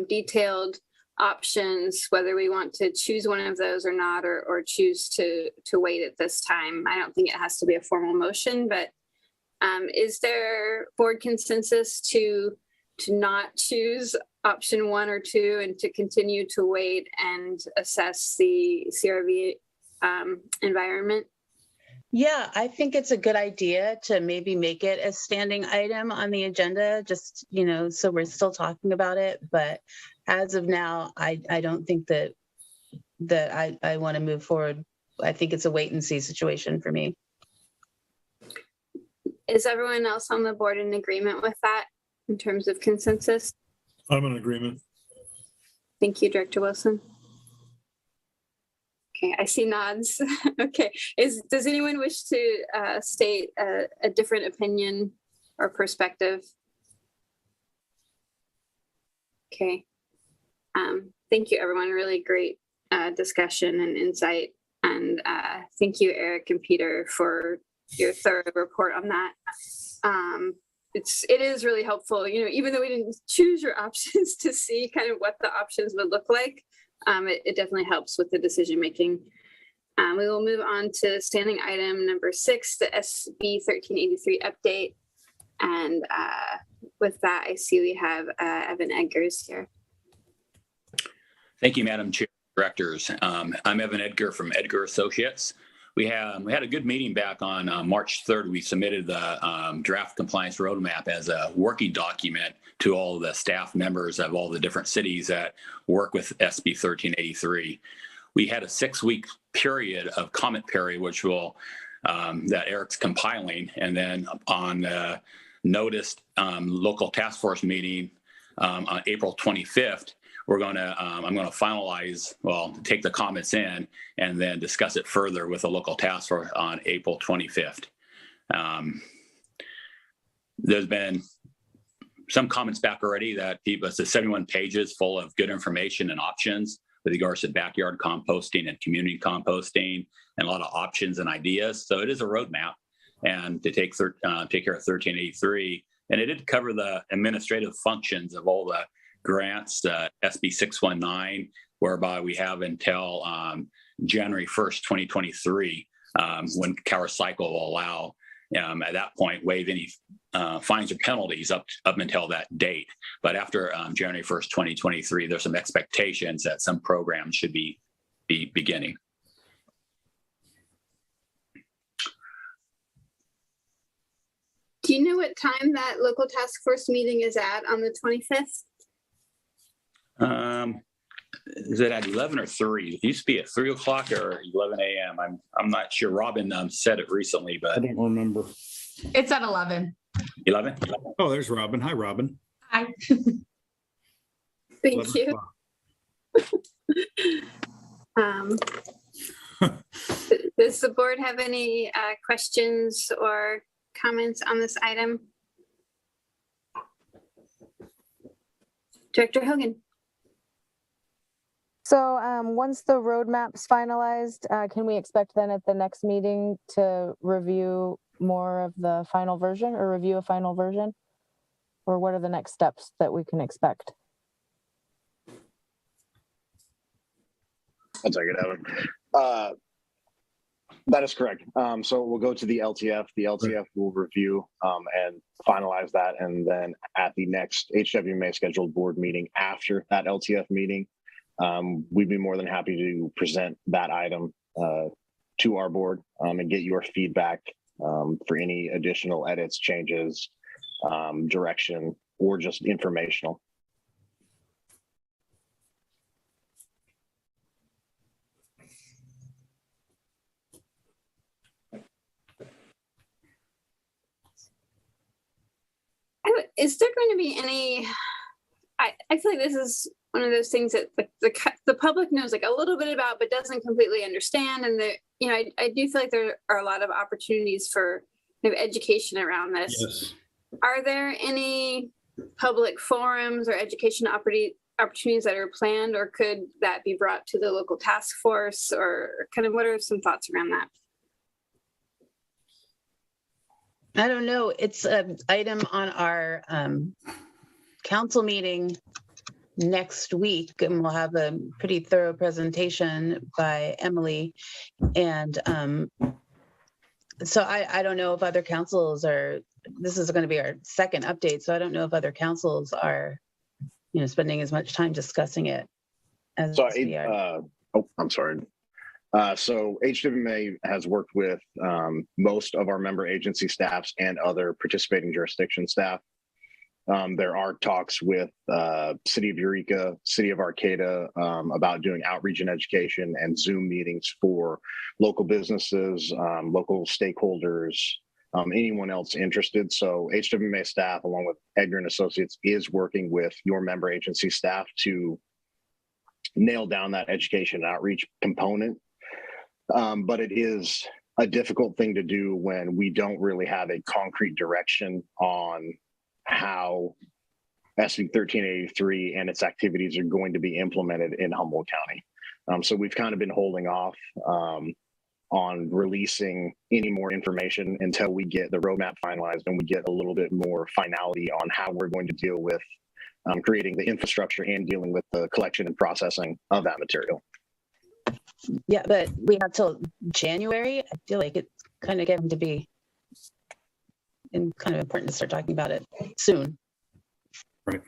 detailed options, whether we want to choose one of those or not, or choose to wait at this time. I don't think it has to be a formal motion, but is there board consensus to not choose option 1 or 2 and to continue to wait and assess the CRV environment? Yeah, I think it's a good idea to maybe make it a standing item on the agenda, just, so we're still talking about it. But as of now, I don't think that I want to move forward. I think it's a wait and see situation for me. Is everyone else on the board in agreement with that in terms of consensus? I'm in agreement. Thank you, Director Wilson. Okay, I see nods. Okay, does anyone wish to state a different opinion or perspective? Okay, thank you, everyone. Really great discussion and insight, and thank you, Eric and Peter, for your thorough report on that. It is really helpful, even though we didn't choose your options, to see kind of what the options would look like. It definitely helps with the decision making. We will move on to standing item number 6, the SB 1383 update. And with that, I see we have Evan Edgars here. Thank you, Madam Chair, Directors. I'm Evan Edgar from Edgar Associates. We had a good meeting back on March 3rd. We submitted the draft compliance roadmap as a working document to all the staff members of all the different cities that work with SB 1383. We had a 6-week period of comment period, which that Eric's compiling, and then on the noticed local task force meeting on April 25th, I'm going to finalize, take the comments in and then discuss it further with the local task force on April 25th. There's been some comments back already that it's 71 pages full of good information and options with regards to backyard composting and community composting, and a lot of options and ideas. So it is a roadmap, and to take care of 1383. And it did cover the administrative functions of all the grants, SB 619, whereby we have until January 1st, 2023, when CowerCycle will allow, at that point, waive any fines or penalties up until that date. But after January 1st, 2023, there's some expectations that some programs should be beginning. Do you know what time that local task force meeting is at on the 25th? Is it at 11 or 3? It used to be at 3 o'clock or 11 a.m. I'm not sure. Robin said it recently, but I don't remember. It's at 11. 11? Oh, there's Robin. Hi, Robin. Hi. Thank you. Does the board have any questions or comments on this item? Director Hogan. So once the roadmap's finalized, can we expect then at the next meeting to review more of the final version or review a final version? Or what are the next steps that we can expect? I'll take it, Evan. That is correct. So we'll go to the LTF. The LTF will review and finalize that. And then at the next HWMA scheduled board meeting after that LTF meeting, we'd be more than happy to present that item to our board and get your feedback for any additional edits, changes, direction, or just informational. Is there going to be any, I feel like this is one of those things that the public knows like a little bit about, but doesn't completely understand. And I do feel like there are a lot of opportunities for education around this. Yes. Are there any public forums or education opportunities that are planned, or could that be brought to the local task force, or kind of what are some thoughts around that? I don't know. It's an item on our council meeting next week, and we'll have a pretty thorough presentation by Emily. And so I don't know if other councils are, this is going to be our second update, so I don't know if other councils are, spending as much time discussing it as we are. I'm sorry. So HWMA has worked with most of our member agency staffs and other participating jurisdiction staff. There are talks with City of Eureka, City of Arcata about doing outreach and education and Zoom meetings for local businesses, local stakeholders, anyone else interested. So HWMA staff, along with Edgar and Associates, is working with your member agency staff to nail down that education and outreach component. But it is a difficult thing to do when we don't really have a concrete direction on how SB 1383 and its activities are going to be implemented in Humboldt County. So we've kind of been holding off on releasing any more information until we get the roadmap finalized and we get a little bit more finality on how we're going to deal with creating the infrastructure and dealing with the collection and processing of that material. Yeah, but we have till January. I feel like it's kind of getting to be kind of important to start talking about it soon. Right.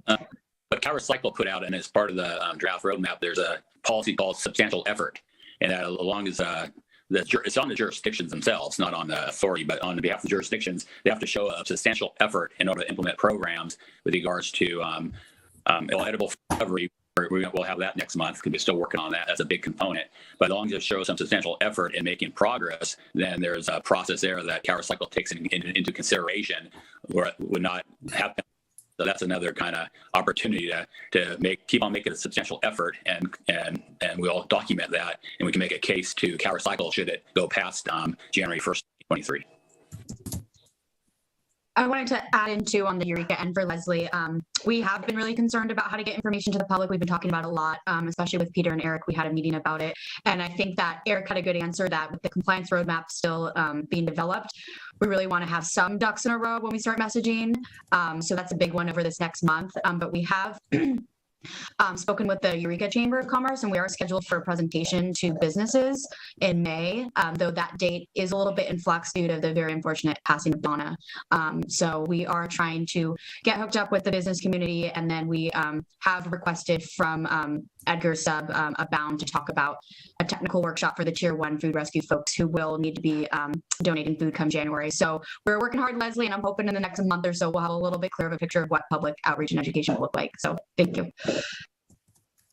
But CalRecycle put out, and as part of the draft roadmap, there's a policy called substantial effort. And that along as it's on the jurisdictions themselves, not on the authority, but on behalf of the jurisdictions, they have to show a substantial effort in order to implement programs with regards to edible recovery. We'll have that next month because we're still working on that. That's a big component. But as long as it shows some substantial effort in making progress, then there's a process there that CalRecycle takes into consideration where it would not happen. So that's another kind of opportunity to keep on making a substantial effort, and we'll document that, and we can make a case to CalRecycle should it go past January 1st, 2023. I wanted to add in too on the Eureka and for Leslie. We have been really concerned about how to get information to the public. We've been talking about it a lot, especially with Peter and Eric. We had a meeting about it. And I think that Eric had a good answer that with the compliance roadmap still being developed, we really want to have some ducks in a row when we start messaging. So that's a big one over this next month. But we have spoken with the Eureka Chamber of Commerce, and we are scheduled for a presentation to businesses in May, though that date is a little bit in flux due to the very unfortunate passing of Donna. So we are trying to get hooked up with the business community, and then we have requested from Edgar Sub Abound to talk about a technical workshop for the Tier 1 food rescue folks who will need to be donating food come January. So we're working hard, Leslie, and I'm hoping in the next month or so we'll have a little bit clearer of a picture of what public outreach and education will look like. So thank you.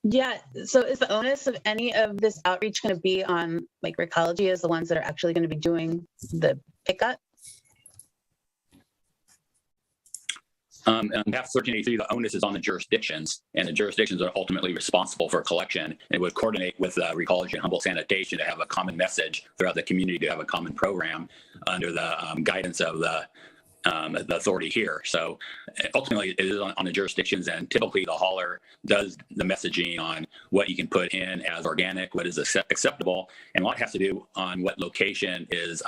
Yeah. So is the onus of any of this outreach going to be on like Recology as the ones that are actually going to be doing the pickup? On behalf of 1383, the onus is on the jurisdictions, and the jurisdictions are ultimately responsible for collection. It would coordinate with Recology and Humboldt Sanitation to have a common message throughout the community, to have a common program under the guidance of the authority here. So ultimately, it is on the jurisdictions, and typically the hauler does the messaging on what you can put in as organic, what is acceptable, and a lot has to do on what location is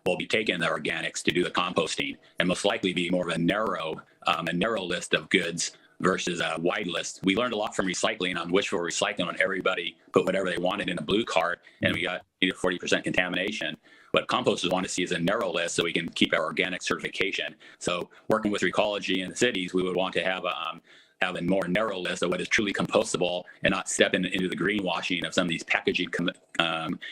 will be taking the organics to do the composting, and most likely be more of a narrow list of goods versus a wide list. We learned a lot from recycling on wishful recycling, when everybody put whatever they wanted in a blue cart, and we got 40% contamination. What composters want to see is a narrow list so we can keep our organic certification. So working with Recology and the cities, we would want to have a more narrow list of what is truly compostable, and not step into the greenwashing of some of these packaging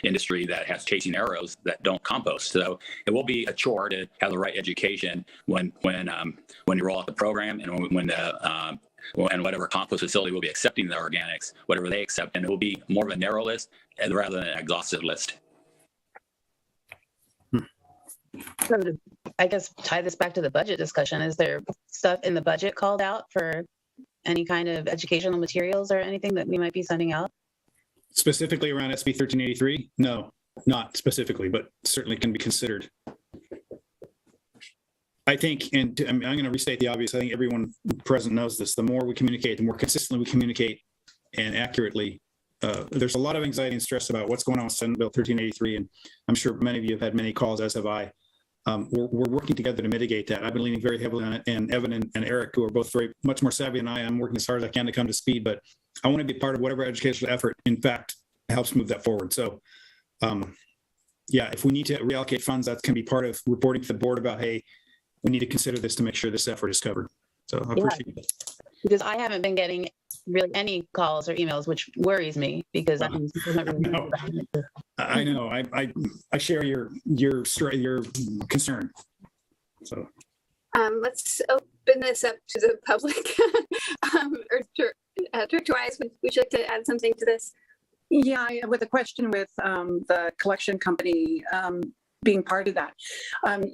industry that has chasing arrows that don't compost. So it will be a chore to have the right education when you roll out the program, and and whatever compost facility will be accepting the organics, whatever they accept, and it will be more of a narrow list rather than an exhaustive list. So to, I guess, tie this back to the budget discussion, is there stuff in the budget called out for any kind of educational materials or anything that we might be sending out? Specifically around SB 1383? No, not specifically, but certainly can be considered. I think, and I'm going to restate the obvious, I think everyone present knows this, the more we communicate, the more consistently we communicate and accurately. There's a lot of anxiety and stress about what's going on with Senate Bill 1383, and I'm sure many of you have had many calls, as have I. We're working together to mitigate that. I've been leaning very heavily on it, and Evan and Eric, who are both very much more savvy than I am, working as hard as I can to come to speed, but I want to be part of whatever educational effort, in fact, helps move that forward. So, yeah, if we need to reallocate funds, that can be part of reporting to the board about, hey, we need to consider this to make sure this effort is covered. So I appreciate that. Because I haven't been getting really any calls or emails, which worries me, because that means people don't really know about it. I know. I share your concern. So let's open this up to the public. Director Wise, would you like to add something to this? Yeah, with a question with the collection company being part of that.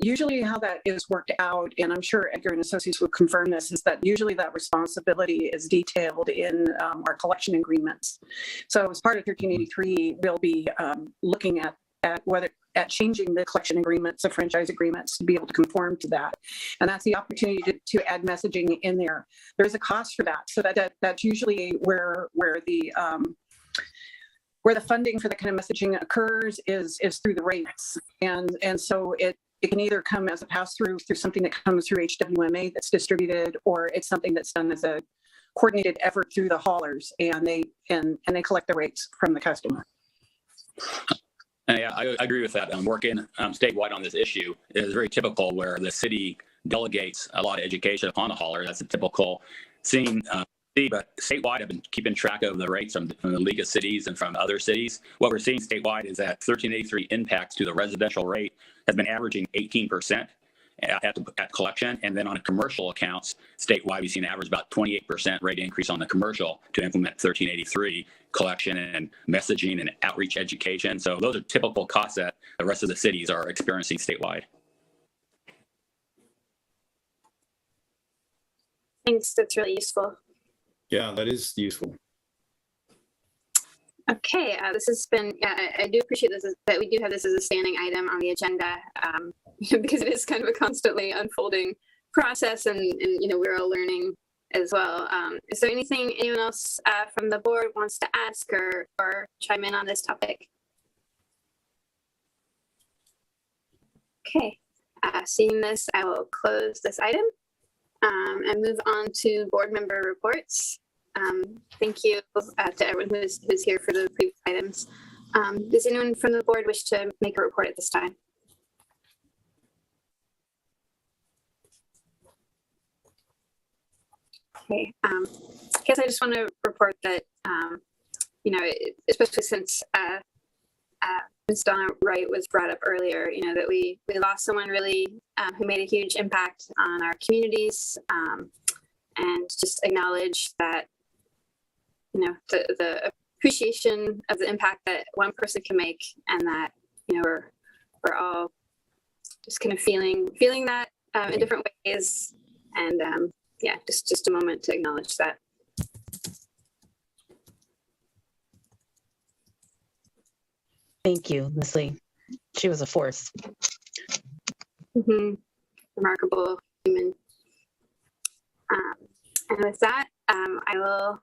Usually how that is worked out, and I'm sure Edgar and Associates would confirm this, is that usually that responsibility is detailed in our collection agreements. So as part of 1383, we'll be looking at changing the collection agreements, the franchise agreements, to be able to conform to that. And that's the opportunity to add messaging in there. There's a cost for that. So that's usually where the funding for that kind of messaging occurs is through the rates. And so it can either come as a pass-through through something that comes through HWMA that's distributed, or it's something that's done as a coordinated effort through the haulers, and they collect the rates from the customer. Yeah, I agree with that. Working statewide on this issue is very typical, where the city delegates a lot of education upon the hauler. That's a typical scene. But statewide, I've been keeping track of the rates from the League of Cities and from other cities. What we're seeing statewide is that 1383 impacts to the residential rate has been averaging 18% at collection. And then on commercial accounts, statewide, we've seen an average about 28% rate increase on the commercial to implement 1383 collection and messaging and outreach education. So those are typical costs that the rest of the cities are experiencing statewide. Thanks, that's really useful. Yeah, that is useful. Okay, this has been, I do appreciate this, that we do have this as a standing item on the agenda, because it is kind of a constantly unfolding process, and we're all learning as well. Is there anyone else from the board wants to ask or chime in on this topic? Okay, seeing this, I will close this item and move on to board member reports. Thank you to everyone who's here for the previous items. Does anyone from the board wish to make a report at this time? Okay, I guess I just want to report that, especially since Ms. Donna Wright was brought up earlier, that we lost someone really who made a huge impact on our communities, and just acknowledge that, the appreciation of the impact that one person can make, and that, we're all just kind of feeling that in different ways, And yeah, just a moment to acknowledge that. Thank you, Leslie. She was a force. Remarkable human. And with that, I will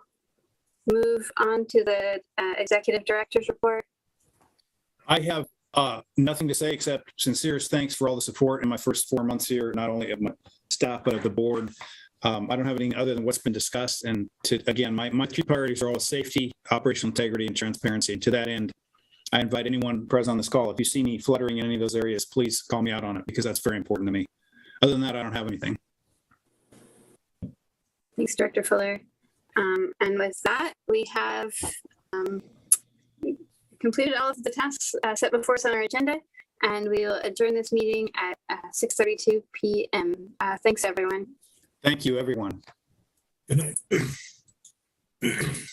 move on to the executive director's report. I have nothing to say except sincerest thanks for all the support in my first 4 months here, not only of my staff, but of the board. I don't have anything other than what's been discussed. And again, my three priorities are all safety, operational integrity, and transparency. And to that end, I invite anyone present on this call, if you see me fluttering in any of those areas, please call me out on it because that's very important to me. Other than that, I don't have anything. Thanks, Director Fuller. And with that, we have completed all of the tasks set before us on our agenda, and we will adjourn this meeting at 6:32 p.m. Thanks, everyone. Thank you, everyone. Good night.